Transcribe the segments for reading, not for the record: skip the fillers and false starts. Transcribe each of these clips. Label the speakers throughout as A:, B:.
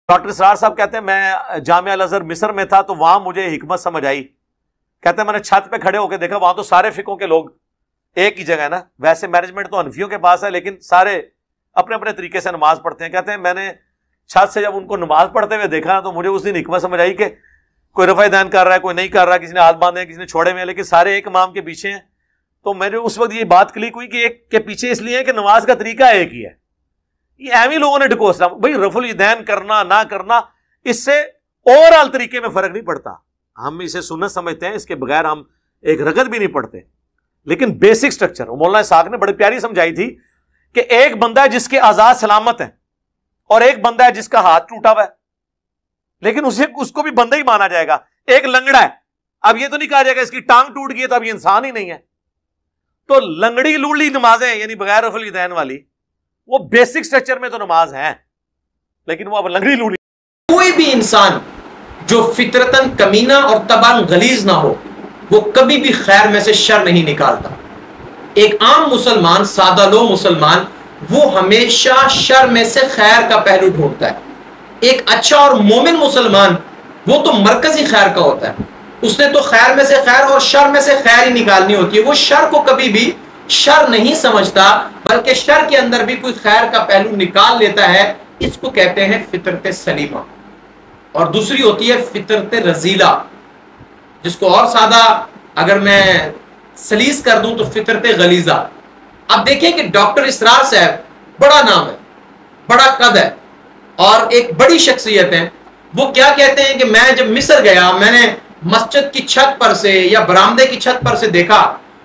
A: Doctor اسرار صاحب کہتے ہیں میں جامعہ الازہر مصر میں تھا تو وہاں مجھے حکمت سمجھ آئی. کہتے ہیں میں نے چھت پہ کھڑے ہو کے دیکھا وہاں تو سارے فقہوں کے لوگ ایک ہی جگہ ہے نا, ویسے مینجمنٹ تو حنفیوں کے پاس ہے لیکن سارے اپنے اپنے طریقے سے نماز پڑھتے ہیں. کہتے ہیں میں نے چھت سے جب ان کو نماز پڑھتے ہوئے دیکھا تو مجھے اس دن حکمت سمجھ آئی کہ کوئی رفع دین کر رہا ہے, کوئی نہیں کر رہا, کسی نے ہاتھ باندھے ہیں, کسی نے چھوڑے ہوئے ہیں, لیکن سارے ایک امام کے پیچھے ہیں. تو میرے اس وقت یہ بات کلک ہوئی کہ ایک کے پیچھے اس لیے کہ نماز کا طریقہ ایک ہی ہے. یہ اہم ہی لوگوں نے ڈھکوسلا بھائی رفع الیدین کرنا نہ کرنا, اس سے اوور آل طریقے میں فرق نہیں پڑتا. ہم اسے سنت سمجھتے ہیں, اس کے بغیر ہم ایک رکعت بھی نہیں پڑھتے. لیکن بیسک سٹرکچر مولانا اسحاق نے بڑی پیاری سمجھائی تھی کہ ایک بندہ ہے جس کے اعضاء سلامت ہیں اور ایک بندہ ہے جس کا ہاتھ ٹوٹا ہوا ہے, لیکن اس کو بھی بندہ ہی مانا جائے گا. ایک لنگڑا ہے, اب یہ تو نہیں کہا جائے گا اس کی ٹانگ ٹوٹ گئی ہے تو اب یہ انسان ہی نہیں ہے. تو لنگڑی لوڑی نمازیں یعنی بغیر رفع الیدین والی وہ بیسک سٹرکچر میں تو نماز ہیں, لیکن وہ اب لنگڑی لوڑی.
B: کوئی بھی انسان جو فطرتاً کمینہ اور طبعاً غلیظ نہ ہو وہ کبھی بھی خیر میں سے شر نہیں نکالتا. ایک عام مسلمان, سادہ لو مسلمان, وہ ہمیشہ شر میں سے خیر کا پہلو ڈھونڈتا ہے. ایک اچھا اور مومن مسلمان وہ تو مرکزی خیر کا ہوتا ہے, اس نے تو خیر میں سے خیر اور شر میں سے خیر ہی نکالنی ہوتی ہے. وہ شر کو کبھی بھی شر نہیں سمجھتا بلکہ شر کے اندر بھی کوئی خیر کا پہلو نکال لیتا ہے. اس کو کہتے ہیں فطرت سلیمہ. اور دوسری ہوتی ہے فطرت رذیلہ, جس کو اور سادہ اگر میں سلیس کر دوں تو فطرت غلیظہ. اب دیکھیں کہ ڈاکٹر اسرار صاحب بڑا نام ہے, بڑا قد ہے اور ایک بڑی شخصیت ہے. وہ کیا کہتے ہیں کہ میں جب مصر گیا میں نے مسجد کی چھت پر سے یا برآمدے کی چھت پر سے دیکھا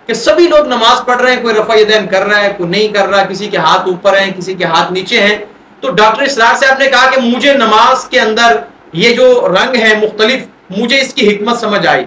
B: کہ سبھی لوگ نماز پڑھ رہے ہیں, کوئی رفع یدین کر رہا ہے, کوئی نہیں کر رہا, کسی کے ہاتھ اوپر ہیں, کسی کے ہاتھ نیچے ہیں. تو ڈاکٹر اسرار صاحب نے کہا کہ مجھے نماز کے اندر یہ جو رنگ ہے مختلف, مجھے اس کی حکمت سمجھ آئی.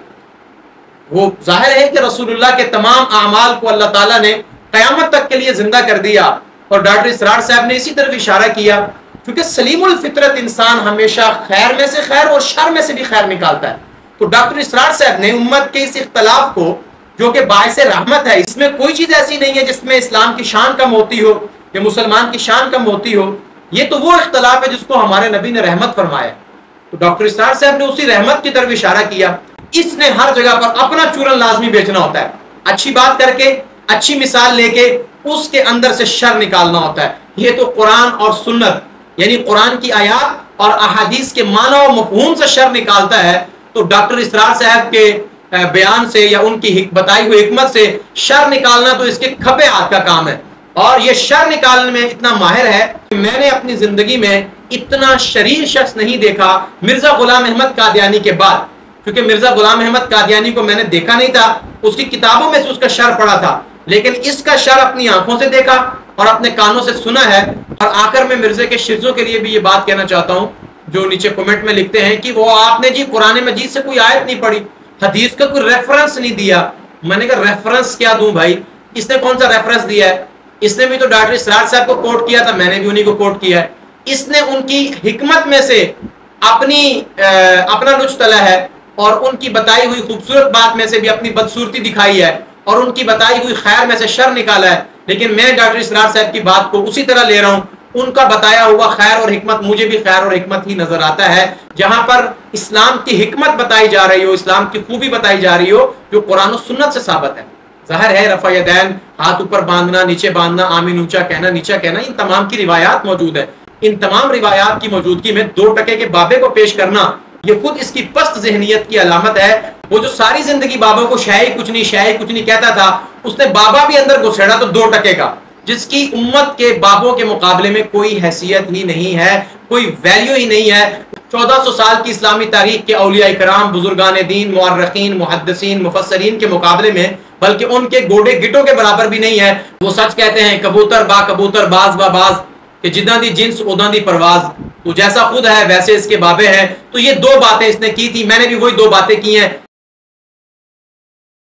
B: وہ ظاہر ہے کہ رسول اللہ کے تمام اعمال کو اللہ تعالیٰ نے قیامت تک کے لیے زندہ کر دیا, اور ڈاکٹر اسرار صاحب نے اسی طرف اشارہ کیا کیونکہ سلیم الفطرت انسان ہمیشہ خیر میں سے خیر اور شر میں سے بھی خیر نکالتا ہے. تو ڈاکٹر اسرار صاحب نے امت کے اس اختلاف کو جو کہ باعث رحمت ہے, اس میں کوئی چیز ایسی نہیں ہے جس میں اسلام کی شان کم ہوتی ہو یا مسلمان کی شان کم ہوتی ہو, یہ تو وہ اختلاف ہے جس کو ہمارے نبی نے رحمت فرمایا. تو ڈاکٹر اسرار صاحب نے اسی رحمت کی طرف اشارہ کیا. اس نے ہر جگہ پر اپنا چورن لازمی بیچنا ہوتا ہے, اچھی بات کر کے, اچھی مثال لے کے اس کے اندر سے شر نکالنا ہوتا ہے. یہ تو قرآن اور سنت یعنی قرآن کی آیات اور احادیث کے معنی و مفہوم سے شر نکالتا ہے. تو ڈاکٹر اسرار صاحب کے بیان سے یا ان کی بتائی ہوئی حکمت سے شر نکالنا تو اس کے کھپے ہاتھ کا کام ہے. اور یہ شر نکالنے میں اتنا ماہر ہے کہ میں نے اپنی زندگی میں اتنا شریر شخص نہیں دیکھا مرزا غلام احمد قادیانی کے بعد, کیونکہ مرزا غلام احمد قادیانی کو میں نے دیکھا نہیں تھا, اس کی کتابوں میں سے اس کا شر پڑھا تھا, لیکن اس کا شر اپنی آنکھوں سے دیکھا اور اپنے کانوں سے سنا ہے. اور آخر میں مرزا کے شرزوں کے لیے بھی یہ بات کہنا چاہتا ہوں جو نیچے کمنٹ میں لکھتے ہیں کہ وہ آپ نے جی قرآن مجید سے کوئی آیت نہیں پڑھی, حدیث کا کوئی ریفرنس نہیں دیا. میں نے کہا ریفرنس کیا دوں بھائی, اس نے کون سا ریفرنس دیا ہے؟ اس نے بھی تو ڈاکٹر اسرار صاحب کو کوٹ کیا تھا, میں نے بھی انہی کو کوٹ کیا ہے. اس نے ان کی حکمت میں سے اپنا لطف تلا ہے اور ان کی بتائی ہوئی خوبصورت بات میں سے بھی اپنی بدصورتی دکھائی ہے اور ان کی بتائی ہوئی خیر میں سے شر نکالا ہے. لیکن میں ڈاکٹر اسرار صاحب کی بات کو اسی طرح لے رہا ہوں, ان کا بتایا ہوا خیر اور حکمت مجھے بھی خیر اور حکمت ہی نظر آتا ہے. جہاں پر اسلام کی حکمت بتائی جا رہی ہو, اسلام کی خوبی بتائی جا رہی ہو جو قرآن و سنت سے ثابت ہے. ظاہر ہے رفع یدین, ہاتھ اوپر باندھنا, نیچے باندھنا, آمین اونچا کہنا, نیچا کہنا, ان تمام کی روایات موجود ہے. ان تمام روایات کی موجودگی میں 2 ٹکے کے بابے کو پیش کرنا یہ خود اس کی پست ذہنیت کی علامت ہے. وہ جو ساری زندگی بابا کو شاہی کچھ نہیں کہتا تھا, اس نے بابا بھی اندر گھسیڑا تو 2 ٹکے کا, جس کی امت کے بابوں کے مقابلے میں کوئی حیثیت ہی نہیں ہے, کوئی ویلیو ہی نہیں ہے. 1400 سال کی اسلامی تاریخ کے اولیاء کرام, بزرگان دین, مورخین, محدثین, مفسرین کے مقابلے میں بلکہ ان کے گوڑے گٹوں کے برابر بھی نہیں ہے. وہ سچ کہتے ہیں کبوتر با کبوتر, باز با باز, کہ جداں دی جنس اداں دی پرواز, تو جیسا خود ہے ویسے اس کے بابے ہیں. تو یہ 2 باتیں اس نے کی تھی, میں نے بھی وہی 2 باتیں کی ہیں.